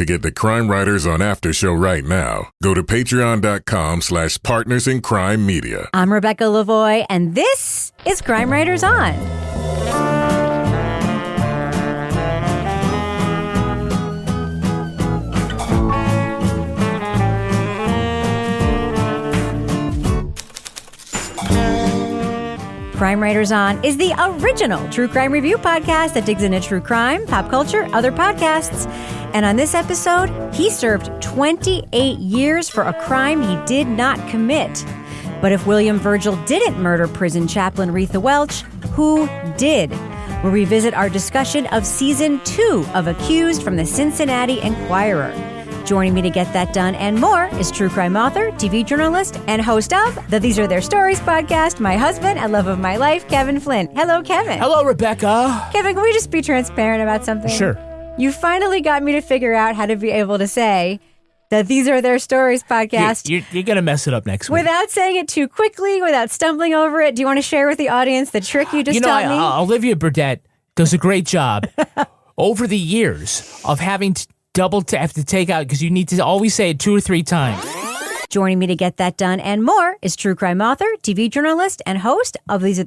To get the Crime Writers on After Show right now, go to patreon.com/partners in crime media. I'm Rebecca Lavoie, and this is Crime Writers On. Crime Writers On is the original true crime review podcast that digs into true crime, pop culture, other podcasts. And on this episode, he served 28 years for a crime he did not commit. But if William Virgil didn't murder prison chaplain Retha Welch, who did? We'll revisit our discussion of Season 2 of Accused from the Cincinnati Enquirer. Joining me to get that done and more is true crime author, TV journalist, and host of the These Are Their Stories podcast, my husband and love of my life, Kevin Flynn. Hello, Kevin. Hello, Rebecca. Kevin, can we just be transparent about something? Sure. You finally got me to figure out how to be able to say that These Are Their Stories podcast. You're going to mess it up next week. Without saying it too quickly, without stumbling over it. Do you want to share with the audience the trick you just taught me? Olivia Burdett does a great job over the years of having to have to take out, because you need to always say it 2 or 3 times. Joining me to get that done and more is true crime author, TV journalist, and host of These Are...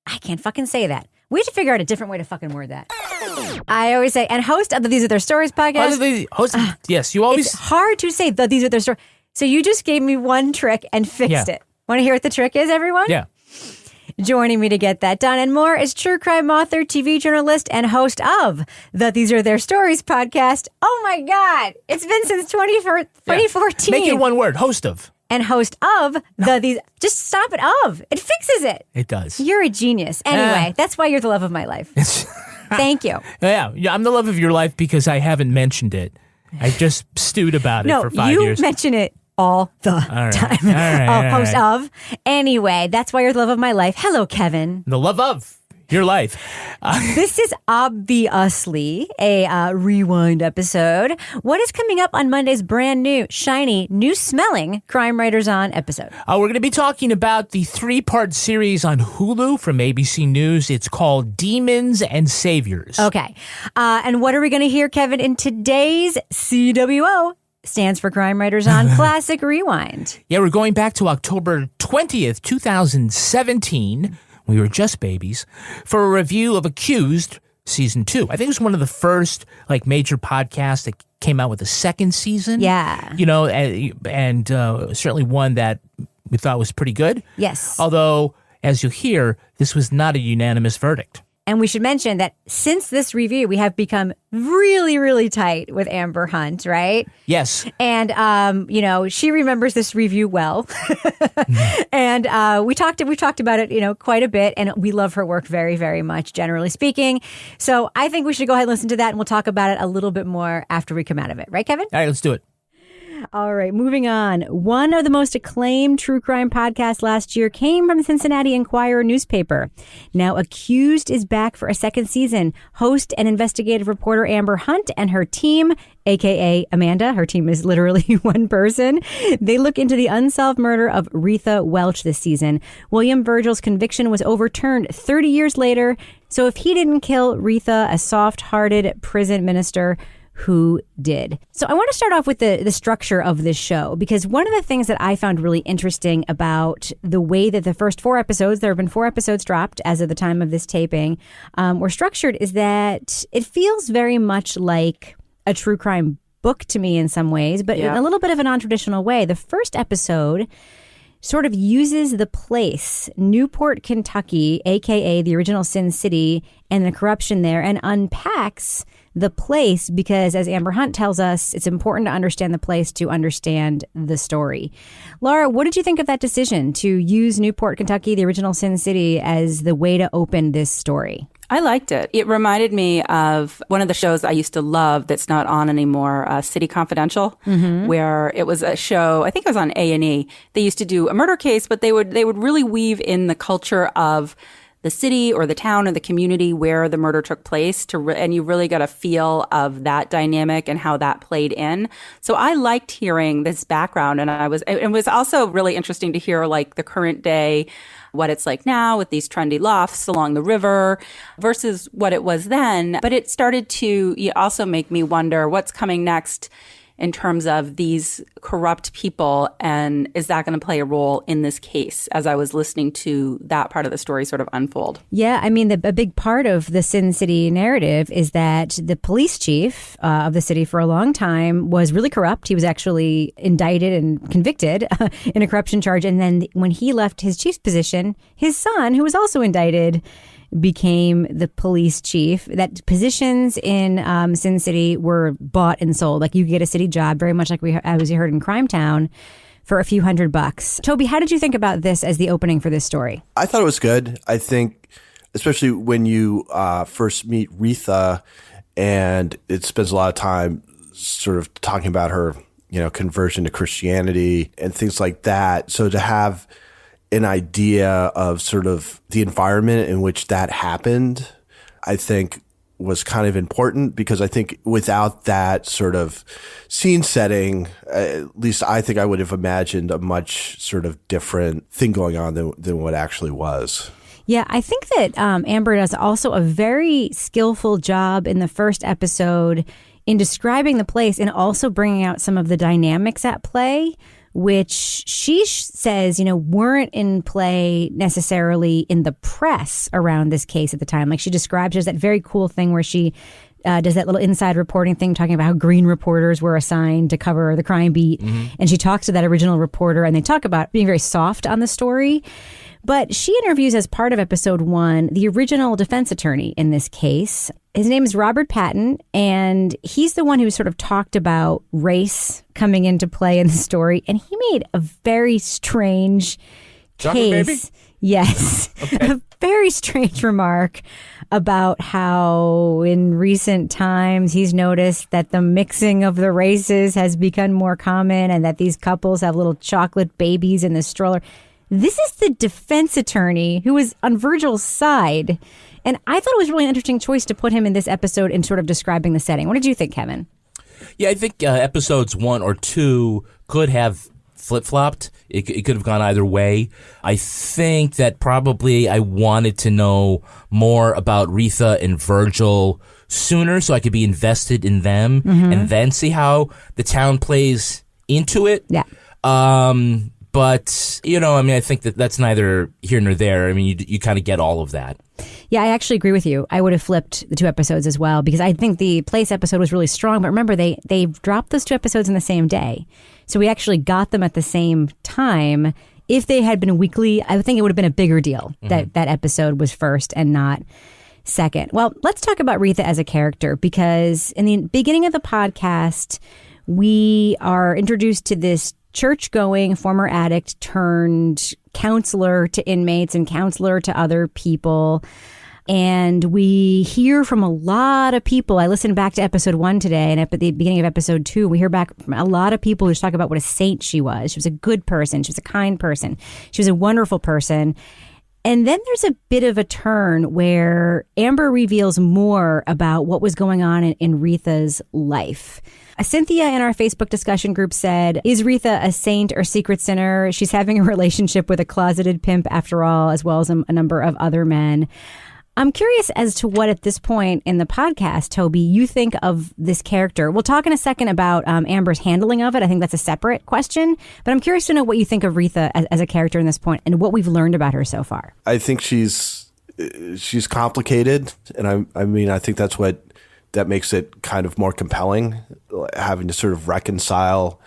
I can't fucking say that. We have to figure out a different way to fucking word that. I always say, and host of the These Are Their Stories podcast. Yes, you always... It's hard to say the These Are Their Stories. So you just gave me one trick and fixed it. Want to hear what the trick is, everyone? Yeah. Joining me to get that done and more is true crime author, TV journalist, and host of the These Are Their Stories podcast. Oh my God. It's been since 2014. Make it one word, host of. And host of these. Just stop it of. It fixes it. It does. You're a genius. Anyway, that's why you're the love of my life. Thank you. Yeah, I'm the love of your life because I haven't mentioned it. I just stewed about it for 5 years. You mention it all the time. All right. Host of. Anyway, that's why you're the love of my life. Hello, Kevin. The love of your life. This is obviously a rewind episode. What is coming up on Monday's brand new, shiny, new-smelling Crime Writers On episode? We're going to be talking about the 3-part series on Hulu from ABC News. It's called Demons and Saviors. Okay. And what are we going to hear, Kevin, in today's CWO? Stands for Crime Writers On Classic Rewind. Yeah, we're going back to October 20th, 2017. We were just babies, for a review of Accused Season 2. I think it was one of the first major podcasts that came out with a second season. Yeah. You know, and certainly one that we thought was pretty good. Yes. Although, as you hear, this was not a unanimous verdict. And we should mention that since this review, we have become really, really tight with Amber Hunt, right? Yes. And, she remembers this review well. And we talked about it, quite a bit. And we love her work very, very much, generally speaking. So I think we should go ahead and listen to that. And we'll talk about it a little bit more after we come out of it. Right, Kevin? All right, let's do it. All right, moving on. One of the most acclaimed true crime podcasts last year came from the Cincinnati Enquirer newspaper. Now, Accused is back for a second season. Host and investigative reporter Amber Hunt and her team, a.k.a. Amanda, her team is literally one person, they look into the unsolved murder of Retha Welch this season. William Virgil's conviction was overturned 30 years later. So if he didn't kill Retha, a soft-hearted prison minister, who did? So I want to start off with the structure of this show, because one of the things that I found really interesting about the way that the first 4 episodes, there have been 4 episodes dropped as of the time of this taping, were structured, is that it feels very much like a true crime book to me in some ways, but in a little bit of a non-traditional way. The first episode sort of uses the place, Newport, Kentucky, a.k.a. the original Sin City, and the corruption there, and unpacks the place because, as Amber Hunt tells us, it's important to understand the place to understand the story. Laura, what did you think of that decision to use Newport, Kentucky, the original Sin City, as the way to open this story? I liked it. It reminded me of one of the shows I used to love that's not on anymore, City Confidential, where it was a show, I think it was on A&E. They used to do a murder case, but they would really weave in the culture of the city or the town or the community where the murder took place, and you really got a feel of that dynamic and how that played in. So I liked hearing this background, and it was also really interesting to hear like the current day what it's like now with these trendy lofts along the river versus what it was then. But it started to also make me wonder what's coming next in terms of these corrupt people, and is that going to play a role in this case as I was listening to that part of the story sort of unfold? Yeah, I mean, a big part of the Sin City narrative is that the police chief of the city for a long time was really corrupt. He was actually indicted and convicted in a corruption charge. And then when he left his chief's position, his son, who was also indicted, became the police chief. That positions in Sin City were bought and sold. Like you could get a city job, very much like as you heard in Crime Town, for a few $100. Toby, how did you think about this as the opening for this story? I thought it was good. I think, especially when you first meet Retha, and it spends a lot of time sort of talking about her, conversion to Christianity and things like that. So to have an idea of sort of the environment in which that happened, I think was kind of important, because I think without that sort of scene setting, at least I think I would have imagined a much sort of different thing going on than what actually was. Yeah, I think that Amber does also a very skillful job in the first episode in describing the place and also bringing out some of the dynamics at play, which she says, weren't in play necessarily in the press around this case at the time. Like she describes, there's that very cool thing where she does that little inside reporting thing, talking about how green reporters were assigned to cover the crime beat. Mm-hmm. And she talks to that original reporter, and they talk about being very soft on the story. But she interviews, as part of episode 1, the original defense attorney in this case. His name is Robert Patton, and he's the one who sort of talked about race coming into play in the story. And he made a very strange case. Baby? Yes. Okay. A very strange remark about how in recent times he's noticed that the mixing of the races has become more common and that these couples have little chocolate babies in the stroller. This is the defense attorney who was on Virgil's side. And I thought it was really an interesting choice to put him in this episode in sort of describing the setting. What did you think, Kevin? Yeah, I think episodes 1 or 2 could have flip-flopped. It could have gone either way. I think that probably I wanted to know more about Retha and Virgil sooner so I could be invested in them and then see how the town plays into it. Yeah. But, I think that's neither here nor there. I mean, you kind of get all of that. Yeah, I actually agree with you. I would have flipped the 2 episodes as well, because I think the place episode was really strong. But remember, they dropped those 2 episodes in the same day. So we actually got them at the same time. If they had been weekly, I think it would have been a bigger deal that episode was first and not second. Well, let's talk about Retha as a character, because in the beginning of the podcast, we are introduced to this church-going former addict turned counselor to inmates and counselor to other people. And we hear from a lot of people. I listened back to episode 1 today, and at the beginning of episode 2, we hear back from a lot of people who talk about what a saint she was. She was a good person. She was a kind person. She was a wonderful person. And then there's a bit of a turn where Amber reveals more about what was going on in Retha's life. Cynthia in our Facebook discussion group said, is Retha a saint or secret sinner? She's having a relationship with a closeted pimp after all, as well as a number of other men. I'm curious as to what at this point in the podcast, Toby, you think of this character. We'll talk in a second about Amber's handling of it. I think that's a separate question. But I'm curious to know what you think of Retha as a character in this point and what we've learned about her so far. I think she's complicated. And I think that's what that makes it kind of more compelling, having to sort of reconcile,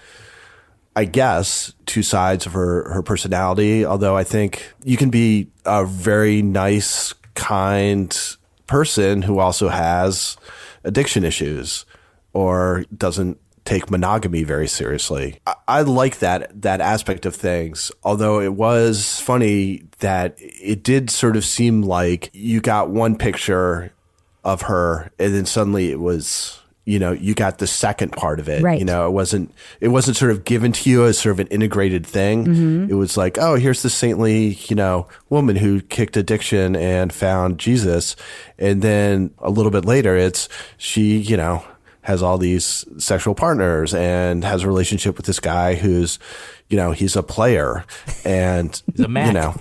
I guess, 2 sides of her personality. Although I think you can be a very nice, kind person who also has addiction issues or doesn't take monogamy very seriously. I like that aspect of things, although it was funny that it did sort of seem like you got one picture of her and then suddenly it was, you got the second part of it. Right. It wasn't sort of given to you as sort of an integrated thing. Mm-hmm. It was like, oh, here's the saintly, woman who kicked addiction and found Jesus. And then a little bit later, it's she, has all these sexual partners and has a relationship with this guy who's, he's a player and, He's a Mac.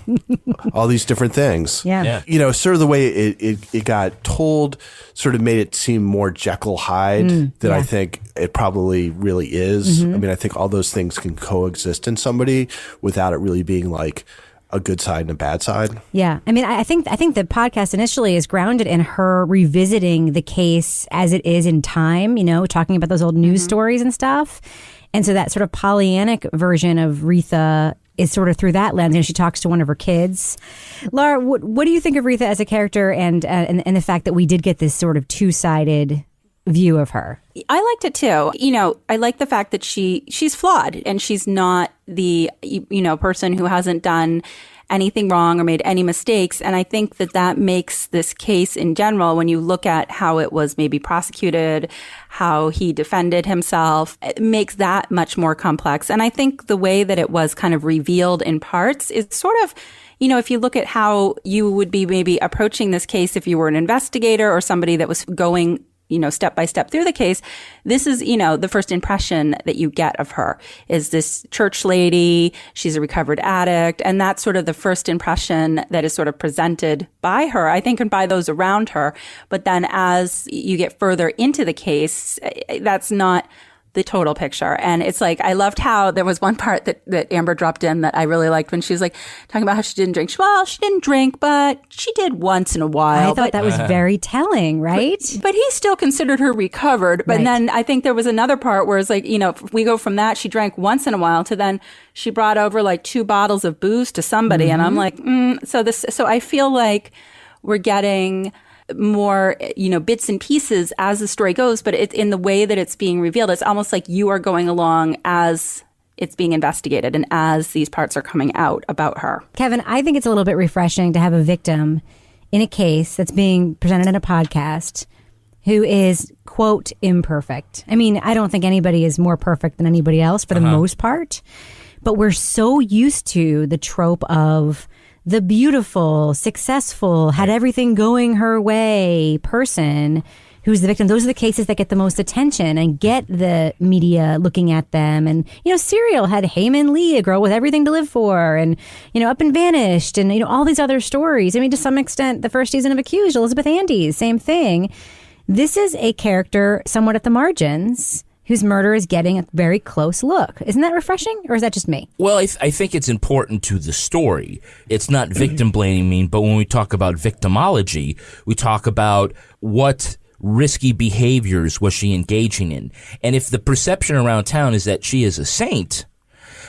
all these different things. Yeah. Sort of the way it got told sort of made it seem more Jekyll Hyde than I think it probably really is. I mean, I think all those things can coexist in somebody without it really being like a good side and a bad side. Yeah. I mean, I think the podcast initially is grounded in her revisiting the case as it is in time, talking about those old news stories and stuff. And so that sort of Pollyannic version of Retha is sort of through that lens. She talks to one of her kids. Laura, what do you think of Retha as a character and the fact that we did get this sort of two-sided view of her? I liked it too. I like the fact that she's flawed and she's not the, person who hasn't done anything wrong or made any mistakes. And I think that makes this case in general, when you look at how it was maybe prosecuted, how he defended himself, it makes that much more complex. And I think the way that it was kind of revealed in parts is sort of, if you look at how you would be maybe approaching this case if you were an investigator or somebody that was going step by step through the case, this is, the first impression that you get of her is this church lady. She's a recovered addict. And that's sort of the first impression that is sort of presented by her, I think, and by those around her. But then as you get further into the case, that's not the total picture. And it's like, I loved how there was one part that Amber dropped in that I really liked when she was like talking about how she didn't drink. Well, she didn't drink, but she did once in a while. I thought that was very telling, right? But he still considered her recovered. But then I think there was another part where it's like, if we go from that, she drank once in a while to then she brought over like 2 bottles of booze to somebody. And I'm like, so I feel like we're getting more, bits and pieces as the story goes, but it's in the way that it's being revealed. It's almost like you are going along as it's being investigated and as these parts are coming out about her. Kevin, I think it's a little bit refreshing to have a victim in a case that's being presented in a podcast who is, quote, imperfect. I mean, I don't think anybody is more perfect than anybody else for the most part, but we're so used to the trope of the beautiful, successful, had everything going her way person who's the victim. Those are the cases that get the most attention and get the media looking at them. And, Serial had Heyman Lee, a girl with everything to live for, and, Up and Vanished, and, all these other stories. I mean, to some extent, the first season of Accused, Elizabeth Andes, same thing. This is a character somewhat at the margins whose murder is getting a very close look. Isn't that refreshing, or is that just me? Well, I think it's important to the story. It's not victim blaming, but when we talk about victimology, we talk about what risky behaviors was she engaging in. And if the perception around town is that she is a saint,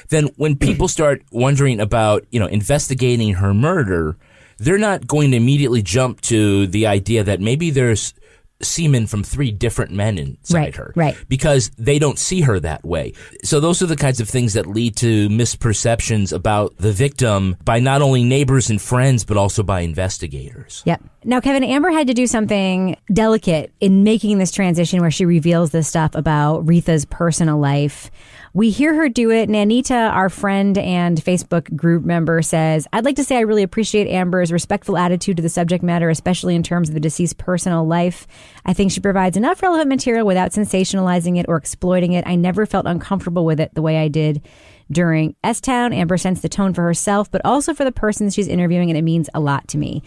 then when people start wondering about, investigating her murder, they're not going to immediately jump to the idea that maybe there's semen from 3 different men inside her. Right. Because they don't see her that way. So those are the kinds of things that lead to misperceptions about the victim by not only neighbors and friends, but also by investigators. Yep. Now, Kevin, Amber had to do something delicate in making this transition where she reveals this stuff about Retha's personal life. We hear her do it, and Anita, our friend and Facebook group member, says, "I'd like to say I really appreciate Amber's respectful attitude to the subject matter, especially in terms of the deceased's personal life. I think she provides enough relevant material without sensationalizing it or exploiting it. I never felt uncomfortable with it the way I did during S-Town. Amber sets the tone for herself, but also for the persons she's interviewing, and it means a lot to me."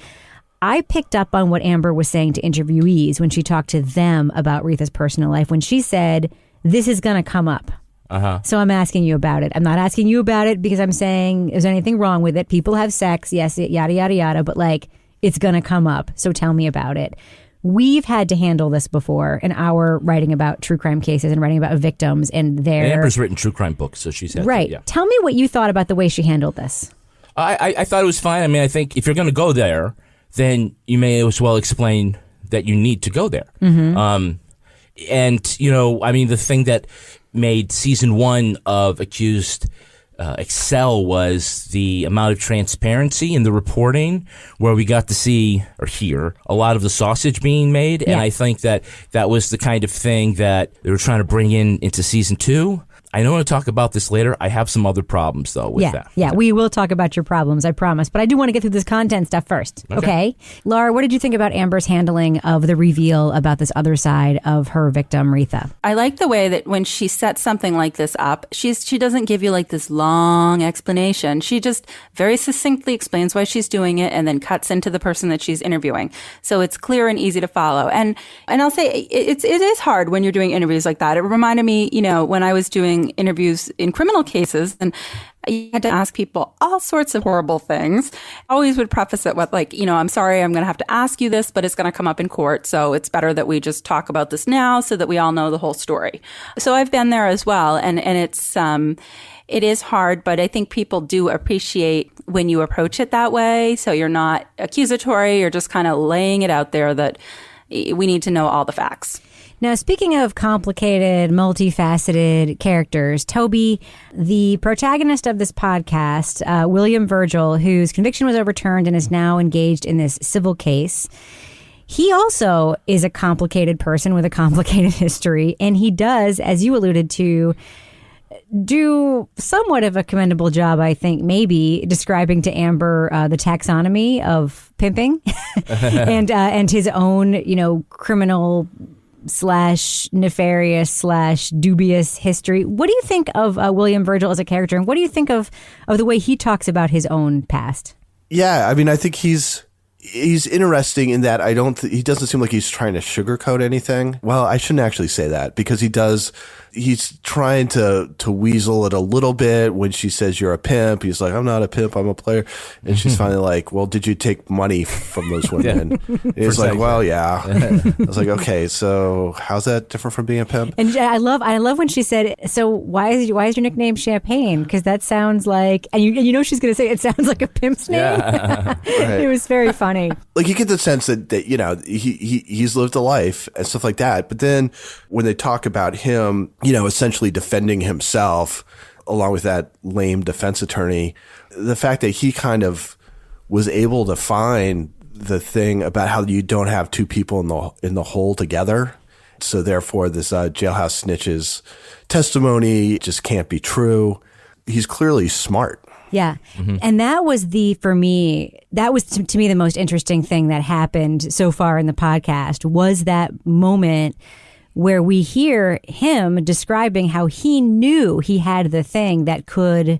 I picked up on what Amber was saying to interviewees when she talked to them about Retha's personal life, when she said, this is going to come up. So I'm asking you about it. I'm not asking you about it because I'm saying, is there anything wrong with it? People have sex, yes, yada, yada, yada, but it's going to come up. So tell me about it. We've had to handle this before in our writing about true crime cases and writing about victims and their... Amber's written true crime books, so she's had... Right. Yeah. Tell me what you thought about the way she handled this. I thought it was fine. I mean, I think if you're going to go there, then you may as well explain that you need to go there. And, the thing that made season 1 of Accused excel was the amount of transparency in the reporting, where we got to see or hear a lot of the sausage being made. And I think that was the kind of thing that they were trying to bring into season 2. I know I'll talk about this later. I have some other problems, though, with that. Yeah, we will talk about your problems, I promise. But I do want to get through this content stuff first, okay? Laura, what did you think about Amber's handling of the reveal about this other side of her victim, Retha? I like the way that when she sets something like this up, she doesn't give you like this long explanation. She just very succinctly explains why she's doing it and then cuts into the person that she's interviewing. So it's clear and easy to follow. And I'll say it is hard when you're doing interviews like that. It reminded me, when I was doing interviews in criminal cases, and I had to ask people all sorts of horrible things. I always would preface it with I'm sorry, I'm going to have to ask you this, but it's going to come up in court. So it's better that we just talk about this now so that we all know the whole story. So I've been there as well. And it is hard, but I think people do appreciate when you approach it that way. So you're not accusatory, you're just kind of laying it out there that we need to know all the facts. Now, speaking of complicated, multifaceted characters, Toby, the protagonist of this podcast, William Virgil, whose conviction was overturned and is now engaged in this civil case, he also is a complicated person with a complicated history. And he does, as you alluded to, do somewhat of a commendable job, I think, maybe describing to Amber the taxonomy of pimping and his own, criminal / nefarious / dubious history. What do you think of William Virgil as a character, and what do you think of the way he talks about his own past? Yeah, I mean, I think he's interesting in that he doesn't seem like he's trying to sugarcoat anything. Well, I shouldn't actually say that, because he's trying to weasel it a little bit. When she says you're a pimp, he's like, I'm not a pimp, I'm a player. And she's finally like, well, did you take money from those women? And he's like, well, yeah. I was like, okay, so how's that different from being a pimp? And I love when she said, so why is your nickname Champagne? Because that sounds like, and she's going to say it sounds like a pimp's name. Yeah. Right. It was very funny. Like, you get the sense that he's lived a life and stuff like that. But then when they talk about him, essentially defending himself along with that lame defense attorney, the fact that he kind of was able to find the thing about how you don't have two people in the hole together. So therefore this jailhouse snitch's testimony just can't be true. He's clearly smart. Yeah. Mm-hmm. And that was to me the most interesting thing that happened so far in the podcast, was that moment where we hear him describing how he knew he had the thing that could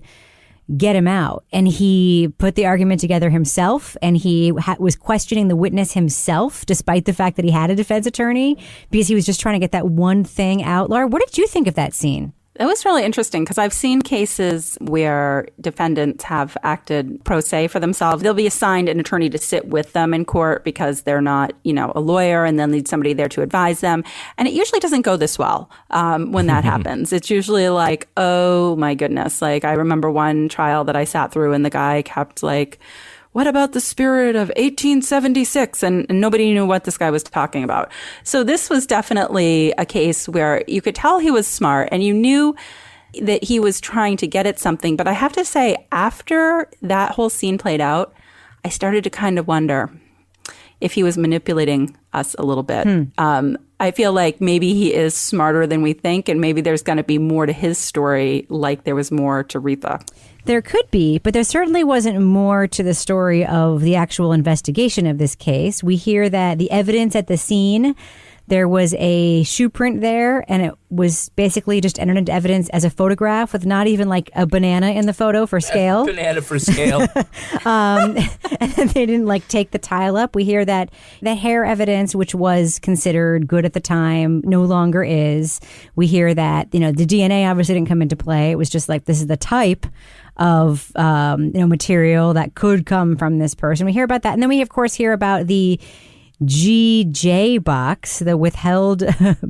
get him out. And he put the argument together himself, and he was questioning the witness himself, despite the fact that he had a defense attorney, because he was just trying to get that one thing out. Laura, what did you think of that scene? It was really interesting, because I've seen cases where defendants have acted pro se for themselves. They'll be assigned an attorney to sit with them in court because they're not, a lawyer, and they'll need somebody there to advise them. And it usually doesn't go this well when that happens. It's usually like, oh my goodness. Like, I remember one trial that I sat through, and the guy kept like, what about the spirit of 1876? And nobody knew what this guy was talking about. So this was definitely a case where you could tell he was smart, and you knew that he was trying to get at something. But I have to say, after that whole scene played out, I started to kind of wonder if he was manipulating us a little bit. I feel like maybe he is smarter than we think, and maybe there's going to be more to his story, like there was more to Retha. There could be, but there certainly wasn't more to the story of the actual investigation of this case. We hear that the evidence at the scene, there was a shoe print there, and it was basically just entered into evidence as a photograph with not even like a banana in the photo for scale. Banana for scale. And they didn't take the tile up. We hear that the hair evidence, which was considered good at the time, no longer is. We hear that, the DNA obviously didn't come into play. It was just like, this is the type of material that could come from this person. We hear about that. And then we, of course, hear about the GJ box, the withheld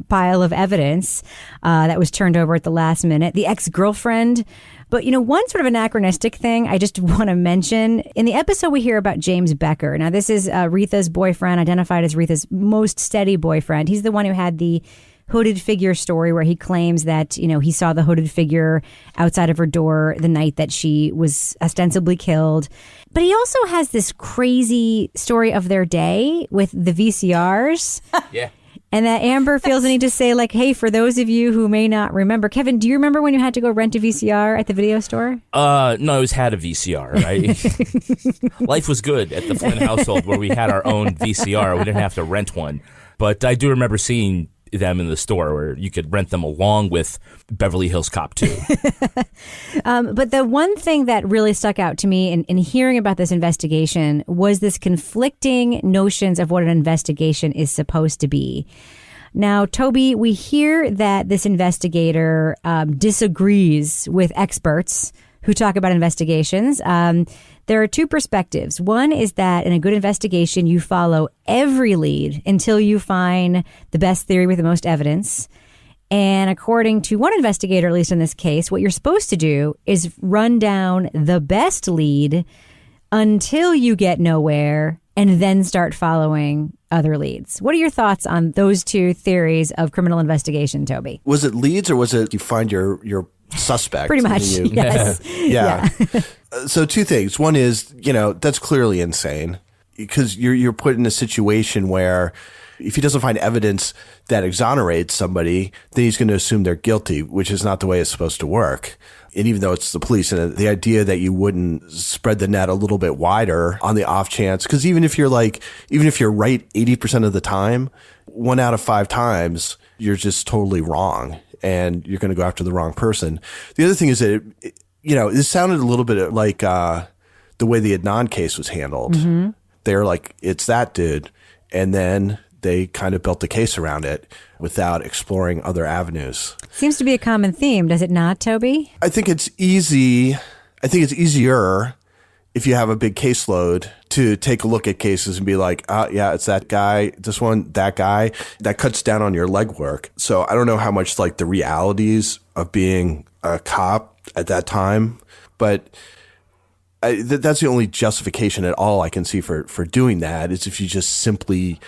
pile of evidence that was turned over at the last minute, the ex-girlfriend. But, one sort of anachronistic thing I just want to mention. In the episode, we hear about James Becker. Now, this is Retha's boyfriend, identified as Retha's most steady boyfriend. He's the one who had the hooded figure story where he claims that, he saw the hooded figure outside of her door the night that she was ostensibly killed. But he also has this crazy story of their day with the VCRs. Yeah. And that Amber feels the need to say, like, hey, for those of you who may not remember, Kevin, do you remember when you had to go rent a VCR at the video store? No, I always had a VCR, right? Life was good at the Flynn household where we had our own VCR. We didn't have to rent one. But I do remember seeing them in the store where you could rent them along with Beverly Hills Cop 2. But the one thing that really stuck out to me in hearing about this investigation was this conflicting notions of what an investigation is supposed to be. Now, Toby, we hear that this investigator disagrees with experts who talk about investigations. There are two perspectives. One is that in a good investigation, you follow every lead until you find the best theory with the most evidence. And according to one investigator, at least in this case, what you're supposed to do is run down the best lead until you get nowhere and then start following other leads. What are your thoughts on those two theories of criminal investigation, Toby? Was it leads or was it you find your suspect? Pretty much, yes. Yeah. So two things. One is, that's clearly insane because you're put in a situation where if he doesn't find evidence that exonerates somebody, then he's going to assume they're guilty, which is not the way it's supposed to work. And even though it's the police, and the idea that you wouldn't spread the net a little bit wider on the off chance, because even if you're right 80% of the time, 1 out of 5 times, you're just totally wrong and you're going to go after the wrong person. The other thing is that, it sounded a little bit like the way the Adnan case was handled. Mm-hmm. They're like, it's that dude. And then they kind of built the case around it without exploring other avenues. Seems to be a common theme, does it not, Toby? I think it's easy. I think it's easier if you have a big caseload to take a look at cases and be like, yeah, it's that guy, this one, that guy. That cuts down on your legwork. So I don't know how much like the realities of being a cop at that time, but that's the only justification at all I can see for doing that is if you just simply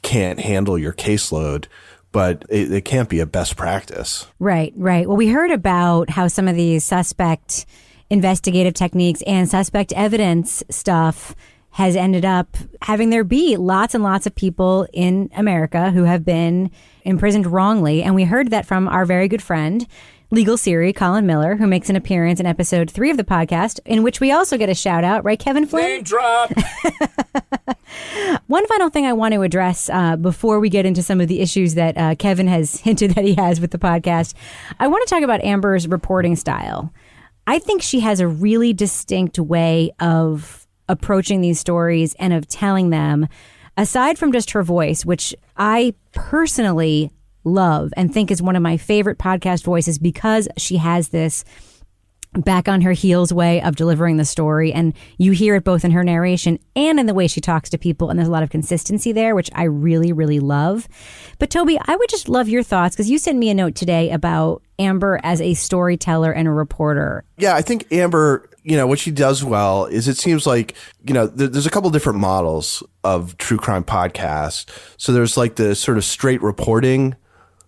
can't handle your caseload, but it can't be a best practice. Right. Well, we heard about how some of these suspect investigative techniques and suspect evidence stuff has ended up having there be lots and lots of people in America who have been imprisoned wrongly. And we heard that from our very good friend, Legal Siri, Colin Miller, who makes an appearance in episode 3 of the podcast, in which we also get a shout out, right, Kevin Flynn? Name drop. One final thing I want to address before we get into some of the issues that Kevin has hinted that he has with the podcast. I want to talk about Amber's reporting style. I think she has a really distinct way of approaching these stories and of telling them, aside from just her voice, which I personally love and think is one of my favorite podcast voices because she has this back on her heels way of delivering the story. And you hear it both in her narration and in the way she talks to people. And there's a lot of consistency there, which I really, really love. But Toby, I would just love your thoughts because you sent me a note today about Amber as a storyteller and a reporter. Yeah, I think Amber, what she does well is it seems like, there's a couple different models of true crime podcasts. So there's like the sort of straight reporting,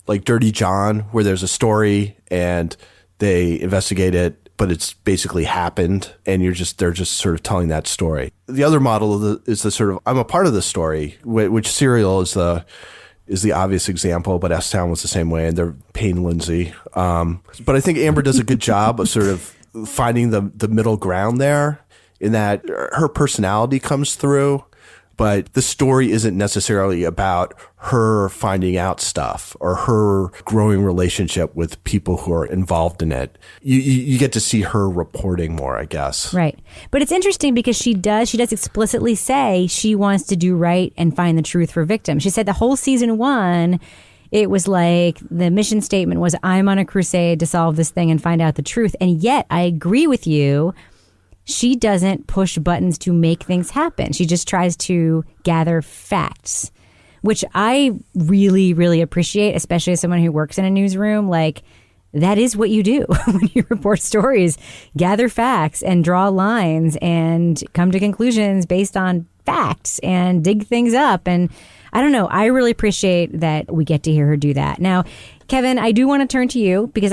like Dirty John, where there's a story and they investigate it, but it's basically happened and they're just sort of telling that story. The other model is the sort of, I'm a part of the story, which Serial is the obvious example, but S-Town was the same way, and they're Payne Lindsay. But I think Amber does a good job of sort of finding the middle ground there in that her personality comes through, but the story isn't necessarily about her finding out stuff or her growing relationship with people who are involved in it. You get to see her reporting more, I guess. Right. But it's interesting because she does explicitly say she wants to do right and find the truth for victims. She said the whole season 1, it was like the mission statement was, I'm on a crusade to solve this thing and find out the truth. And yet I agree with you. She doesn't push buttons to make things happen. She just tries to gather facts, which I really, really appreciate, especially as someone who works in a newsroom. Like, that is what you do when you report stories. Gather facts and draw lines and come to conclusions based on facts and dig things up. And I don't know. I really appreciate that we get to hear her do that. Now, Kevin, I do want to turn to you because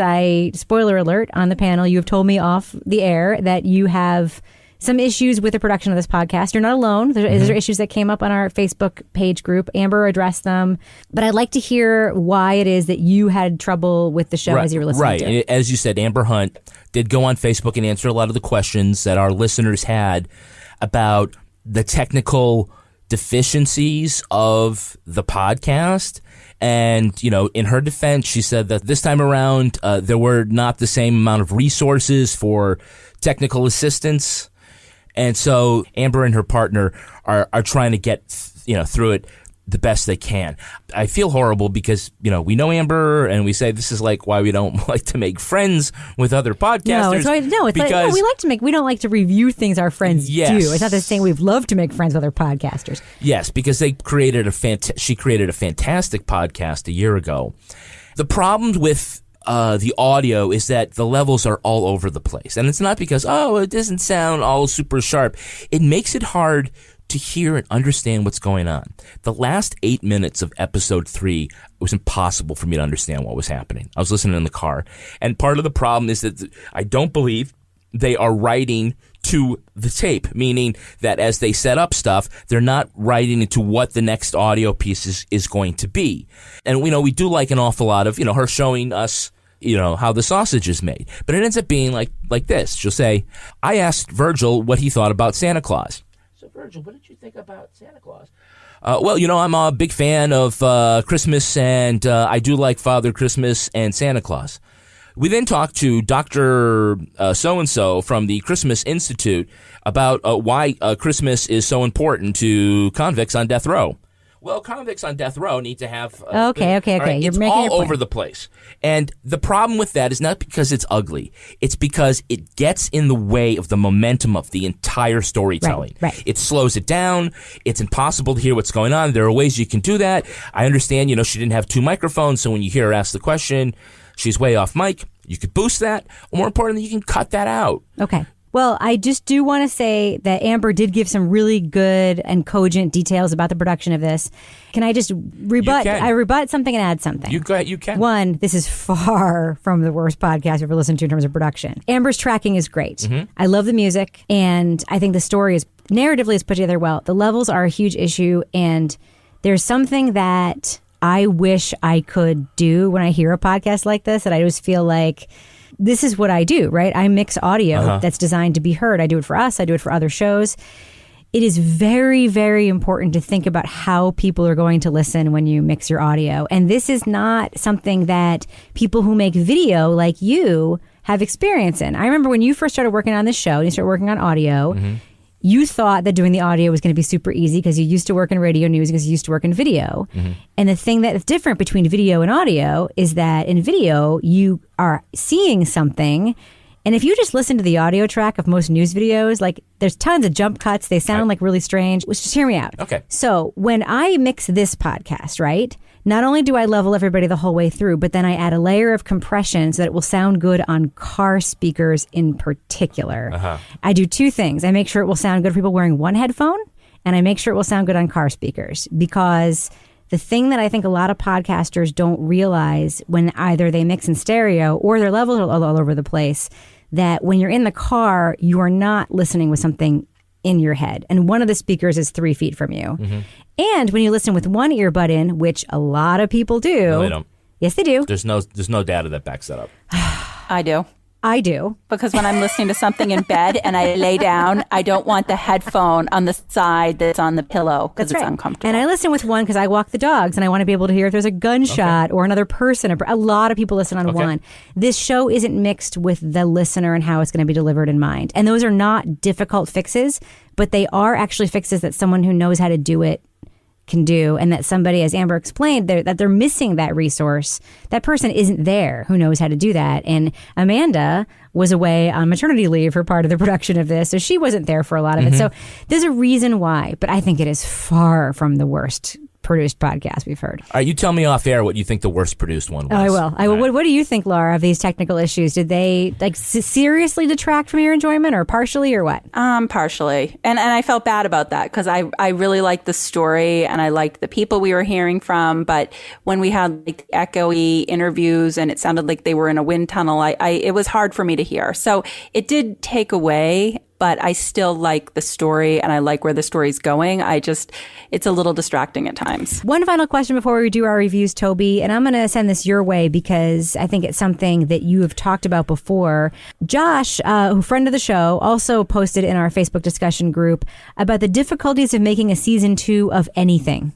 spoiler alert on the panel, you have told me off the air that you have some issues with the production of this podcast. You're not alone. There are issues that came up on our Facebook page group. Amber addressed them. But I'd like to hear why it is that you had trouble with the show as you were listening to it. Right. As you said, Amber Hunt did go on Facebook and answer a lot of the questions that our listeners had about the technical deficiencies of the podcast. And, you know, in her defense, she said that this time around, there were not the same amount of resources for technical assistance. And so Amber and her partner are trying to get, through it the best they can. I feel horrible because, we know Amber and we say this is like why we don't like to make friends with other podcasters. We don't like to review things our friends do. It's not the same. We've loved to make friends with other podcasters. Yes, because she created a fantastic podcast a year ago. The problem with the audio is that the levels are all over the place. And it's not because, it doesn't sound all super sharp. It makes it hard to hear and understand what's going on. The last 8 minutes of episode 3, it was impossible for me to understand what was happening. I was listening in the car. And part of the problem is that I don't believe they are writing to the tape, meaning that as they set up stuff, they're not writing into what the next audio piece is going to be. And we do like an awful lot of, her showing us how the sausage is made. But it ends up being like this. She'll say, I asked Virgil what he thought about Santa Claus. So, Virgil, what did you think about Santa Claus? I'm a big fan of Christmas, and I do like Father Christmas and Santa Claus. We then talked to Dr. So-and-so from the Christmas Institute about why Christmas is so important to convicts on death row. Well, convicts on death row need to have... Okay. Right, You're it's making all over the place. And the problem with that is not because it's ugly. It's because it gets in the way of the momentum of the entire storytelling. Right. It slows it down. It's impossible to hear what's going on. There are ways you can do that. I understand, she didn't have 2 microphones, so when you hear her ask the question, she's way off mic. You could boost that. Or more importantly, you can cut that out. Okay. Well, I just do want to say that Amber did give some really good and cogent details about the production of this. Can I just rebut? I rebut something and add something. You can. One, this is far from the worst podcast I've ever listened to in terms of production. Amber's tracking is great. Mm-hmm. I love the music, and I think the story is narratively is put together well. The levels are a huge issue, and there's something that I wish I could do when I hear a podcast like this, that I just feel like this is what I do, right? I mix audio that's designed to be heard. I do it for us. I do it for other shows. It is very, very important to think about how people are going to listen when you mix your audio. And this is not something that people who make video like you have experience in. I remember when you first started working on this show and you started working on audio, you thought that doing the audio was going to be super easy because you used to work in radio news, because you used to work in video. And the thing that is different between video and audio is that in video, you are seeing something. And if you just listen to the audio track of most news videos, like there's tons of jump cuts. They sound like really strange. Just hear me out. Okay. So when I mix this podcast, right, not only do I level everybody the whole way through, but then I add a layer of compression so that it will sound good on car speakers in particular. I do 2 things. I make sure it will sound good for people wearing one headphone, and I make sure it will sound good on car speakers, because the thing that I think a lot of podcasters don't realize when either they mix in stereo or their levels are all over the place, that when you're in the car, you are not listening with something in your head. And one of the speakers is 3 feet from you. And when you listen with one earbud in, which a lot of people do. No, they don't. Yes, they do. There's no data that backs that up. I do. I do. Because when I'm listening to something in bed and I lay down, I don't want the headphone on the side that's on the pillow because it's uncomfortable. And I listen with one because I walk the dogs and I want to be able to hear if there's a gunshot or another person. A lot of people listen on one. This show isn't mixed with the listener and how it's going to be delivered in mind. And those are not difficult fixes, but they are actually fixes that someone who knows how to do it can do, and that somebody, as Amber explained, that they're missing that resource. That person isn't there who knows how to do that. And Amanda was away on maternity leave for part of the production of this, so she wasn't there for a lot of it. So there's a reason why, but I think it is far from the worst produced podcast we've heard. All right, you tell me off air what you think the worst produced one was. Oh, I will. What do you think, Laura, of these technical issues? Did they seriously detract from your enjoyment, or partially, or what? Partially. And I felt bad about that because I really liked the story and I liked the people we were hearing from. But when we had echoey interviews and it sounded like they were in a wind tunnel, it was hard for me to hear. So it did take away but I still like the story and I like where the story's going. It's a little distracting at times. One final question before we do our reviews, Toby, and I'm going to send this your way because I think it's something that you have talked about before. Josh, who friend of the show, also posted in our Facebook discussion group about the difficulties of making a season 2 of anything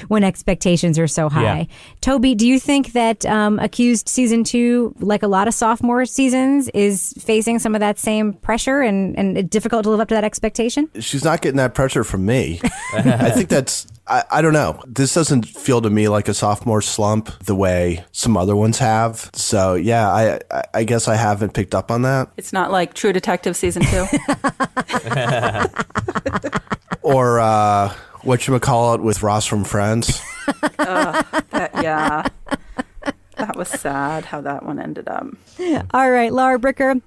when expectations are so high. Yeah. Toby, do you think that Accused season 2, like a lot of sophomore seasons, is facing some of that same pressure and difficult to live up to that expectation? She's not getting that pressure from me. I think I don't know. This doesn't feel to me like a sophomore slump the way some other ones have. So yeah, I guess I haven't picked up on that. It's not like True Detective season 2. Or whatchamacallit with Ross from Friends. Yeah. That was sad how that one ended up. All right, Laura Bricker.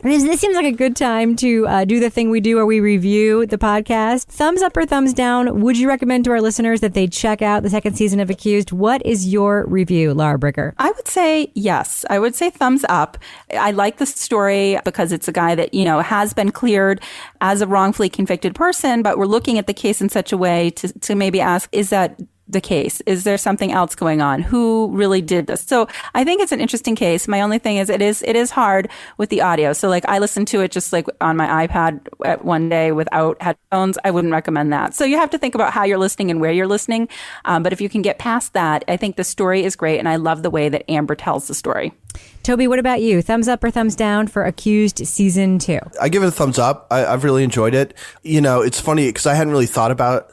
This seems like a good time to do the thing we do where we review the podcast. Thumbs up or thumbs down? Would you recommend to our listeners that they check out the second season of Accused? What is your review, Laura Bricker? I would say yes. I would say thumbs up. I like the story because it's a guy that, has been cleared as a wrongfully convicted person, but we're looking at the case in such a way to maybe ask, is that the case? Is there something else going on? Who really did this? So I think it's an interesting case. My only thing is it is hard with the audio. So like I listened to it just like on my iPad at one day without headphones. I wouldn't recommend that. So you have to think about how you're listening and where you're listening. But if you can get past that, I think the story is great. And I love the way that Amber tells the story. Toby, what about you? Thumbs up or thumbs down for Accused season 2? I give it a thumbs up. I've really enjoyed it. It's funny because I hadn't really thought about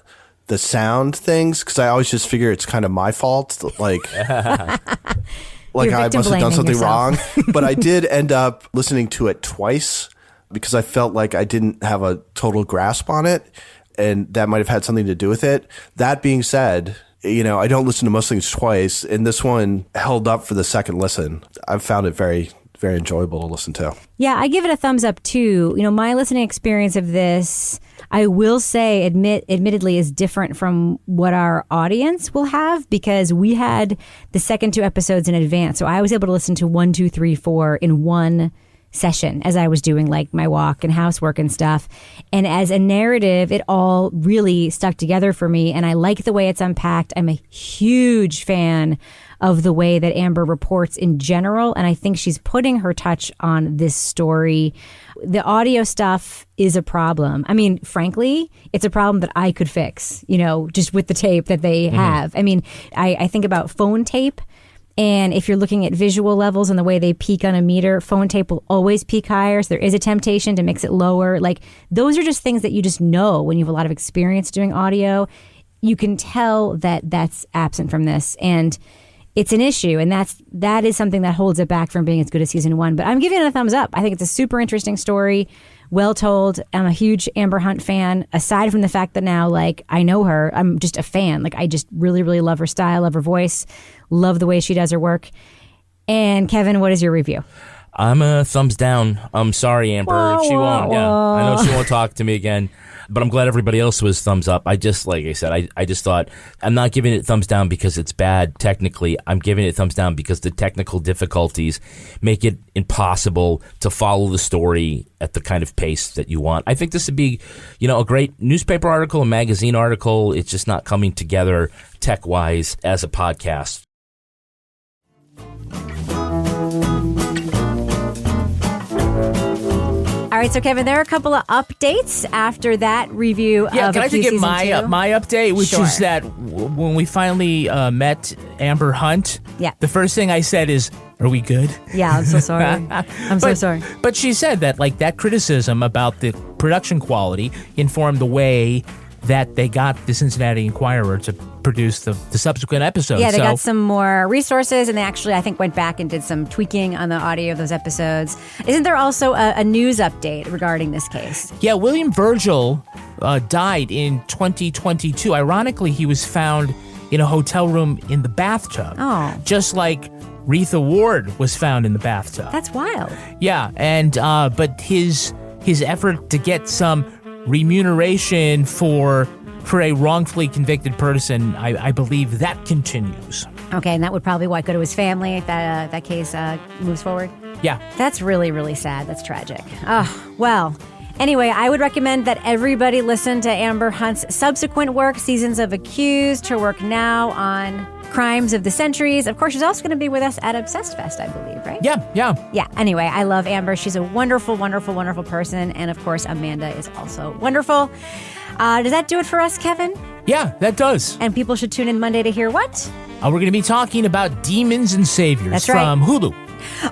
the sound things because I always just figure it's kind of my fault. Like I must have done something wrong. But I did end up listening to it twice because I felt like I didn't have a total grasp on it. And that might have had something to do with it. That being said, I don't listen to most things twice. And this one held up for the second listen. I've found it very, very enjoyable to listen to. Yeah, I give it a thumbs up too. My listening experience of this, I will say, admittedly, is different from what our audience will have because we had the second 2 episodes in advance. So I was able to listen to 1, 2, 3, 4 in one session as I was doing like my walk and housework and stuff. And as a narrative, it all really stuck together for me. And I like the way it's unpacked. I'm a huge fan of the way that Amber reports in general. And I think she's putting her touch on this story. The audio stuff is a problem. I mean, frankly, it's a problem that I could fix, just with the tape that they have. I mean, I think about phone tape. And if you're looking at visual levels and the way they peak on a meter, phone tape will always peak higher. So there is a temptation to mix it lower. Like those are just things that you just know when you have a lot of experience doing audio. You can tell that that's absent from this. And it's an issue, and that is something that holds it back from being as good as season 1. But I'm giving it a thumbs up. I think it's a super interesting story, well told. I'm a huge Amber Hunt fan. Aside from the fact that now, like, I know her, I'm just a fan. Like, I just really, really love her style, love her voice, love the way she does her work. And Kevin, what is your review? I'm a thumbs down. I'm sorry, Amber. She won't. Yeah, I know she won't talk to me again. But I'm glad everybody else was thumbs up. Like I said, I just thought I'm not giving it thumbs down because it's bad technically. I'm giving it thumbs down because the technical difficulties make it impossible to follow the story at the kind of pace that you want. I think this would be, a great newspaper article, a magazine article. It's just not coming together tech-wise as a podcast. All right, so Kevin, there are a couple of updates after that review of can I Accused get my season 2? my update, which Sure. is that when we finally met Amber Hunt, the first thing I said is, "Are we good?" Yeah, I'm so sorry. I'm so sorry. But she said that that criticism about the production quality informed the way that they got the Cincinnati Enquirer to produce the subsequent episodes. Yeah, they got some more resources, and they actually, I think, went back and did some tweaking on the audio of those episodes. Isn't there also a news update regarding this case? Yeah, William Virgil died in 2022. Ironically, he was found in a hotel room in the bathtub. Oh. Just like Retha Ward was found in the bathtub. That's wild. Yeah, and but his effort to get some remuneration for a wrongfully convicted person, I believe that continues. Okay, and that would probably go to his family if that case moves forward? Yeah. That's really, really sad. That's tragic. Oh, well, Anyway, I would recommend that everybody listen to Amber Hunt's subsequent work, Seasons of Accused, her work now on Crimes of the Centuries. Of course, she's also going to be with us at Obsessed Fest, I believe, right? Yeah. Yeah. Anyway, I love Amber. She's a wonderful, wonderful, wonderful person. And of course, Amanda is also wonderful. Does that do it for us, Kevin? Yeah, that does. And people should tune in Monday to hear what? We're going to be talking about Demons and Saviors That's right. from Hulu.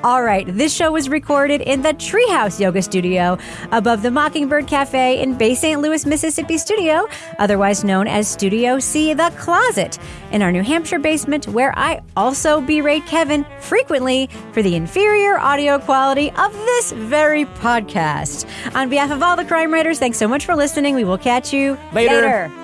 All right, this show was recorded in the Treehouse Yoga Studio above the Mockingbird Cafe in Bay St. Louis, Mississippi studio, otherwise known as Studio C, The Closet, in our New Hampshire basement, where I also berate Kevin frequently for the inferior audio quality of this very podcast. On behalf of all the crime writers, thanks so much for listening. We will catch you Later. later.